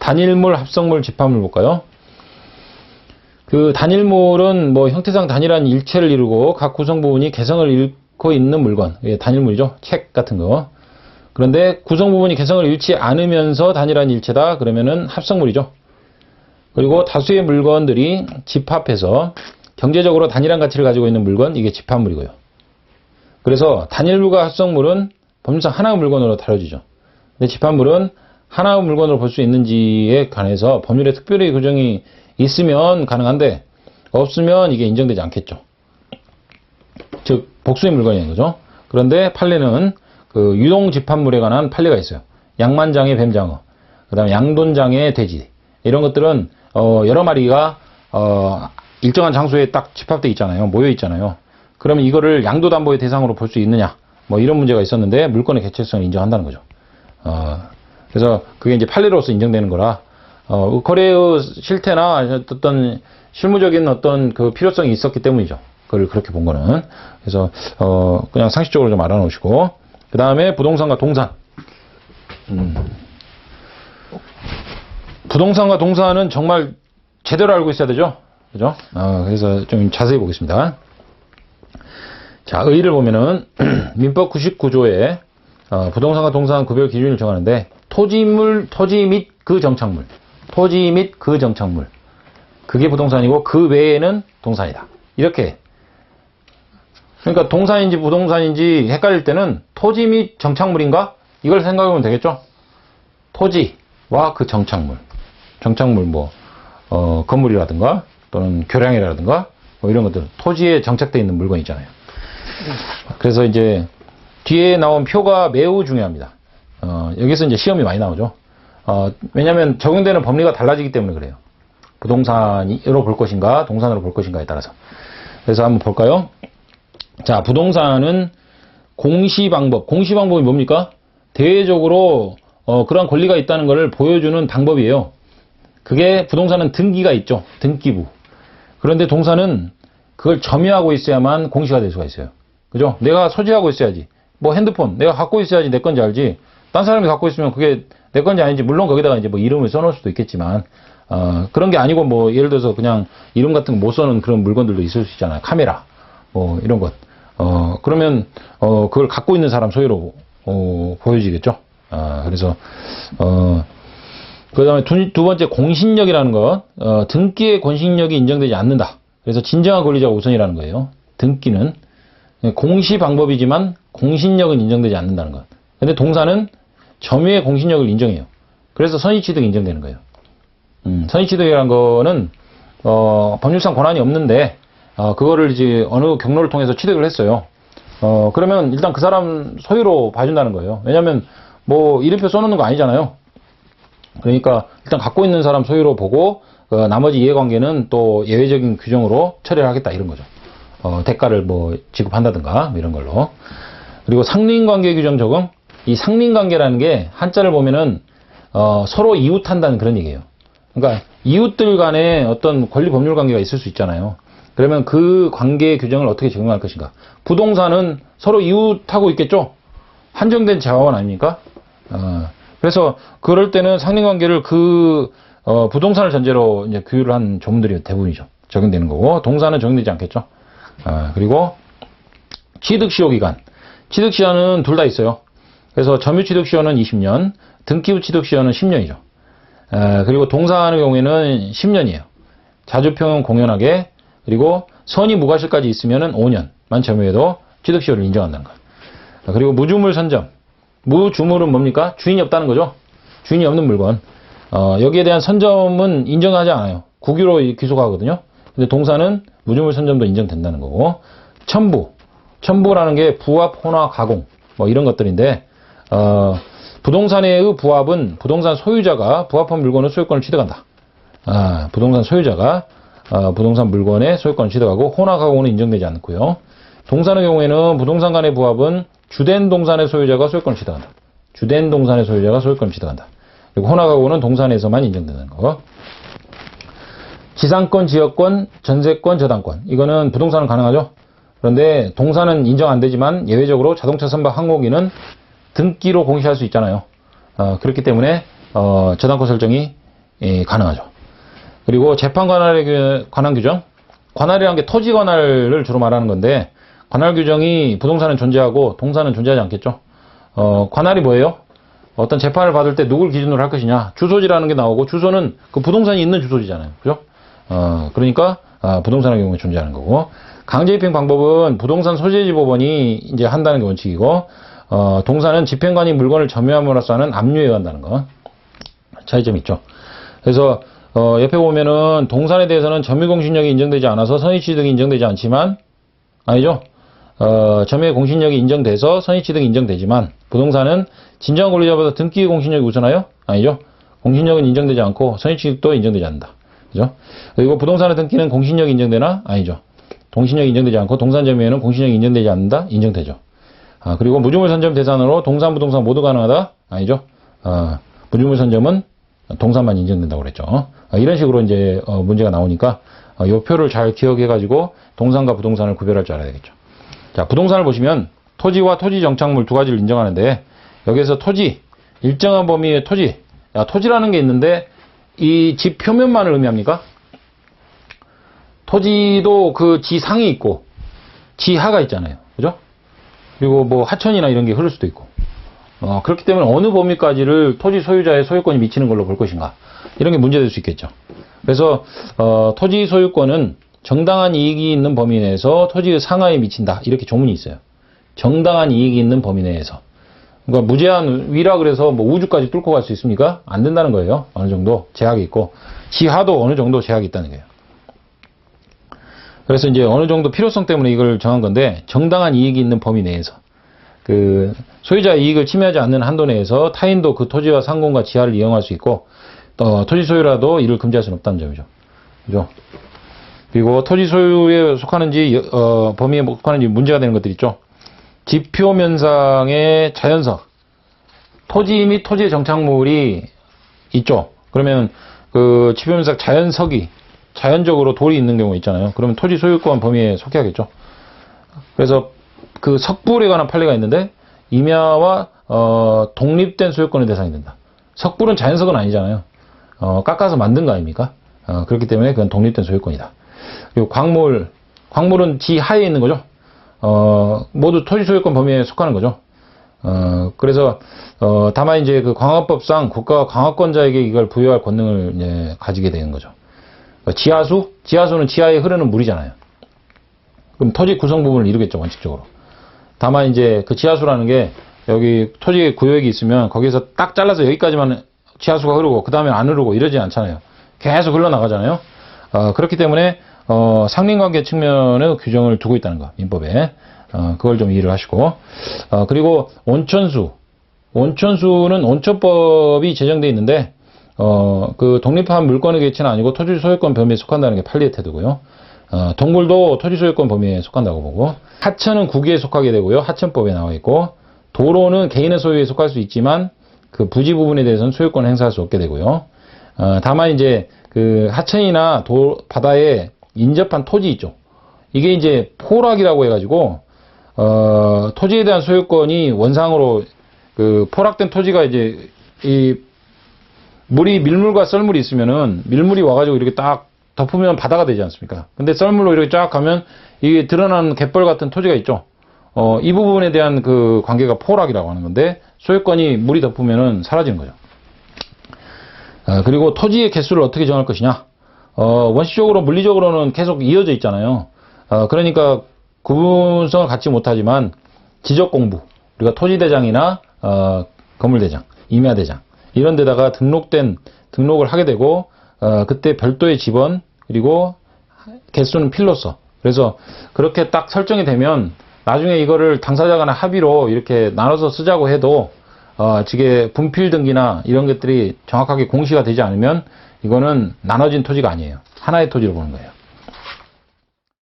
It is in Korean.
단일물, 합성물, 집합물 볼까요? 그 단일물은 뭐 형태상 단일한 일체를 이루고 각 구성 부분이 개성을 잃고 있는 물건. 이게 단일물이죠. 책 같은 거. 그런데 구성 부분이 개성을 잃지 않으면서 단일한 일체다. 그러면은 합성물이죠. 그리고 다수의 물건들이 집합해서 경제적으로 단일한 가치를 가지고 있는 물건, 이게 집합물이고요. 그래서 단일물과 합성물은 법률상 하나의 물건으로 다뤄지죠. 근데 집합물은 하나의 물건으로 볼 수 있는지에 관해서 법률에 특별히 규정이 있으면 가능한데 없으면 이게 인정되지 않겠죠. 즉 복수의 물건인 거죠. 그런데 판례는 그 유동 집합물에 관한 판례가 있어요. 양만장의 뱀장어, 그다음에 양돈장의 돼지, 이런 것들은 여러 마리가 일정한 장소에 딱 집합되어 있잖아요. 모여 있잖아요. 그러면 이거를 양도담보의 대상으로 볼 수 있느냐, 뭐 이런 문제가 있었는데 물권의 개체성을 인정한다는 거죠. 그래서 그게 이제 판례로서 인정되는 거라 거래의 실태나 어떤 실무적인 어떤 그 필요성이 있었기 때문이죠. 그걸 그렇게 본 거는. 그래서 그냥 상식적으로 좀 알아놓으시고, 그 다음에 부동산과 동산. 부동산과 동산은 정말 제대로 알고 있어야 되죠. 그죠? 그래서 좀 자세히 보겠습니다. 자, 의의를 보면은 민법 99조에 부동산과 동산 구별 기준을 정하는데 토지 및 그 정착물, 토지 및 그 정착물, 그게 부동산이고 그 외에는 동산이다. 이렇게. 그러니까 동산인지 부동산인지 헷갈릴 때는 토지 및 정착물인가? 이걸 생각하면 되겠죠? 토지와 그 정착물. 정착물 뭐 건물이라든가 또는 교량이라든가 뭐 이런 것들, 토지에 정착되어 있는 물건 있잖아요. 그래서 이제 뒤에 나온 표가 매우 중요합니다. 여기서 이제 시험이 많이 나오죠. 왜냐하면 적용되는 법리가 달라지기 때문에 그래요. 부동산으로 볼 것인가 동산으로 볼 것인가에 따라서. 그래서 한번 볼까요? 자, 부동산은 공시방법. 공시방법이 뭡니까? 대외적으로 그러한 권리가 있다는 것을 보여주는 방법이에요. 그게 부동산은 등기가 있죠. 등기부. 그런데 동산은 그걸 점유하고 있어야만 공시가 될 수가 있어요. 그죠? 내가 소지하고 있어야지. 뭐 핸드폰 내가 갖고 있어야지 내 건지 알지. 딴 사람이 갖고 있으면 그게 내 건지 아닌지, 물론 거기다가 이제 뭐 이름을 써놓을 수도 있겠지만 그런 게 아니고 뭐 예를 들어서 그냥 이름 같은 거 못 써놓은 그런 물건들도 있을 수 있잖아요. 카메라 뭐 이런 것. 그러면 그걸 갖고 있는 사람 소유로 보여지겠죠. 그래서 그 다음에 두 번째 공신력이라는 것. 등기의 공신력이 인정되지 않는다. 그래서 진정한 권리자가 우선이라는 거예요. 등기는 공시 방법이지만 공신력은 인정되지 않는다는 것. 근데 동산은 점유의 공신력을 인정해요. 그래서 선의취득이 인정되는 거예요. 선의취득이라는 거는 법률상 권한이 없는데 그거를 이제 어느 경로를 통해서 취득을 했어요. 그러면 일단 그 사람 소유로 봐준다는 거예요. 왜냐하면 뭐 이름표 써놓는 거 아니잖아요. 그러니까 일단 갖고 있는 사람 소유로 보고 나머지 이해관계는 또 예외적인 규정으로 처리를 하겠다 이런 거죠. 대가를 뭐 지급한다든가 뭐 이런 걸로. 그리고 상린관계 규정 적용. 이 상린관계라는 게 한자를 보면은 서로 이웃한다는 그런 얘기예요. 그러니까 이웃들 간에 어떤 권리 법률 관계가 있을 수 있잖아요. 그러면 그 관계 규정을 어떻게 적용할 것인가. 부동산은 서로 이웃하고 있겠죠. 한정된 자원 아닙니까? 그래서 그럴 때는 상린관계를 부동산을 전제로 이제 규율을 한 조문들이 대부분이죠. 적용되는 거고, 동산은 적용되지 않겠죠. 그리고 취득시효기간. 취득시효는 둘 다 있어요. 그래서 점유취득시효는 20년, 등기부 취득시효는 10년이죠. 그리고 동산의 경우에는 10년이에요. 자주평은 공연하게, 그리고 선의 무과실까지 있으면은 5년만 점유해도 취득시효를 인정한다는 거. 그리고 무주물 선점. 무주물은 뭡니까? 주인이 없다는 거죠. 주인이 없는 물건. 여기에 대한 선점은 인정하지 않아요. 국유로 귀속하거든요. 근데 동산은 무주물 선점도 인정된다는 거고. 첨부라는 게 부합, 혼화, 가공 뭐 이런 것들인데 부동산의 부합은 부동산 소유자가 부합한 물건의 소유권을 취득한다. 부동산 소유자가 부동산 물건의 소유권을 취득하고 혼화, 가공은 인정되지 않고요. 동산의 경우에는 부동산 간의 부합은 주된 동산의 소유자가 소유권을 취득한다. 주된 동산의 소유자가 소유권을 취득한다. 그리고 혼화, 가공은 동산에서만 인정되는 거. 지상권, 지역권, 전세권, 저당권. 이거는 부동산은 가능하죠. 그런데 동산은 인정 안 되지만 예외적으로 자동차 선박 항공기는 등기로 공시할 수 있잖아요. 그렇기 때문에 저당권 설정이 가능하죠. 그리고 재판 관할에 관한 규정, 관할이라는 게 토지 관할을 주로 말하는 건데 관할 규정이 부동산은 존재하고 동산은 존재하지 않겠죠. 관할이 뭐예요? 어떤 재판을 받을 때 누굴 기준으로 할 것이냐. 주소지라는 게 나오고 주소는 그 부동산이 있는 주소지잖아요. 그죠? 그러니까 부동산의 경우에 존재하는 거고 강제 입행 방법은 부동산 소재지 법원이 이제 한다는 게 원칙이고 동산은 집행관이 물건을 점유함으로써 하는 압류에 한다는 거. 차이점이 있죠. 그래서 옆에 보면은 동산에 대해서는 점유 공신력이 인정되지 않아서 선의취득이 인정되지 않지만 아니죠. 점유의 공신력이 인정돼서 선의취득이 인정되지만 부동산은 진정한 권리자보다 등기 공신력이 우선하여 아니죠. 공신력은 인정되지 않고 선의취득도 인정되지 않는다. 그죠? 그리고 부동산의 등기는 공신력이 인정되나? 아니죠. 동신력이 인정되지 않고 동산 점유에는 공신력이 인정되지 않는다? 인정되죠. 그리고 무주물 선점 대상으로 동산, 부동산 모두 가능하다? 아니죠. 무주물 선점은 동산만 인정된다고 그랬죠. 이런 식으로 이제 문제가 나오니까 이 표를 잘 기억해가지고 동산과 부동산을 구별할 줄 알아야 되겠죠. 자, 부동산을 보시면 토지와 토지 정착물 두 가지를 인정하는데 여기에서 토지, 일정한 범위의 토지, 토지라는 게 있는데 이 집 표면만을 의미합니까? 토지도 그 지상이 있고 지하가 있잖아요. 그죠? 그리고 뭐 하천이나 이런 게 흐를 수도 있고 그렇기 때문에 어느 범위까지를 토지 소유자의 소유권이 미치는 걸로 볼 것인가 이런 게 문제될 수 있겠죠. 그래서 토지 소유권은 정당한 이익이 있는 범위 내에서 토지의 상하에 미친다 이렇게 조문이 있어요. 정당한 이익이 있는 범위 내에서. 그러니까 무제한 위라 그래서 뭐 우주까지 뚫고 갈 수 있습니까? 안 된다는 거예요. 어느 정도 제약이 있고 지하도 어느 정도 제약이 있다는 거예요. 그래서 이제 어느 정도 필요성 때문에 이걸 정한 건데 정당한 이익이 있는 범위 내에서 그 소유자의 이익을 침해하지 않는 한도 내에서 타인도 그 토지와 상공과 지하를 이용할 수 있고 토지 소유라도 이를 금지할 수는 없다는 점이죠. 그죠? 그리고 토지 소유에 속하는지 범위에 속하는지 문제가 되는 것들이 있죠. 지표면상의 자연석, 토지 및 토지의 정착물이 있죠. 그러면 그 지표면상 자연석이 자연적으로 돌이 있는 경우 있잖아요. 그러면 토지 소유권 범위에 속해야겠죠. 그래서 그 석불에 관한 판례가 있는데 임야와 독립된 소유권의 대상이 된다. 석불은 자연석은 아니잖아요. 깎아서 만든 거 아닙니까? 그렇기 때문에 그건 독립된 소유권이다. 그리고 광물은 지하에 있는 거죠. 모두 토지 소유권 범위에 속하는 거죠. 그래서 다만 이제 그 광화법상 국가가 광화권자에게 이걸 부여할 권능을 이제 가지게 되는 거죠. 지하수는 지하에 흐르는 물이잖아요. 그럼 토지 구성 부분을 이루겠죠, 원칙적으로. 다만 이제 그 지하수라는 게 여기 토지 구역이 있으면 거기서 딱 잘라서 여기까지만 지하수가 흐르고 그 다음에 안 흐르고 이러지 않잖아요. 계속 흘러나가잖아요. 그렇기 때문에 상린관계 측면의 규정을 두고 있다는 거, 민법에. 그걸 좀 이해를 하시고. 그리고 온천수는 온천법이 제정되어 있는데 그 독립한 물권의 개체는 아니고 토지 소유권 범위에 속한다는 게 판례의 태도고요. 동굴도 토지 소유권 범위에 속한다고 보고, 하천은 국유에 속하게 되고요. 하천법에 나와 있고, 도로는 개인의 소유에 속할 수 있지만 그 부지 부분에 대해서는 소유권을 행사할 수 없게 되고요. 다만 이제 그 하천이나 바다에 인접한 토지 있죠. 이게 이제 포락이라고 해가지고 토지에 대한 소유권이 원상으로 그 포락된 토지가 이제 이 밀물과 썰물이 있으면은 밀물이 와가지고 이렇게 딱 덮으면 바다가 되지 않습니까? 근데 썰물로 이렇게 쫙 가면 이게 드러나는 갯벌 같은 토지가 있죠. 이 부분에 대한 그 관계가 포락이라고 하는 건데 소유권이 물이 덮으면은 사라지는 거죠. 그리고 토지의 개수를 어떻게 정할 것이냐? 원칙적으로 물리적으로는 계속 이어져 있잖아요. 그러니까 구분성을 갖지 못하지만 지적공부, 우리가 토지대장이나 건물대장, 임야대장 이런 데다가 등록을 하게 되고 그때 별도의 지번 그리고 개수는 필로서, 그래서 그렇게 딱 설정이 되면 나중에 이거를 당사자 간의 합의로 이렇게 나눠서 쓰자고 해도 지게 분필 등기나 이런 것들이 정확하게 공시가 되지 않으면 이거는 나눠진 토지가 아니에요. 하나의 토지로 보는 거예요.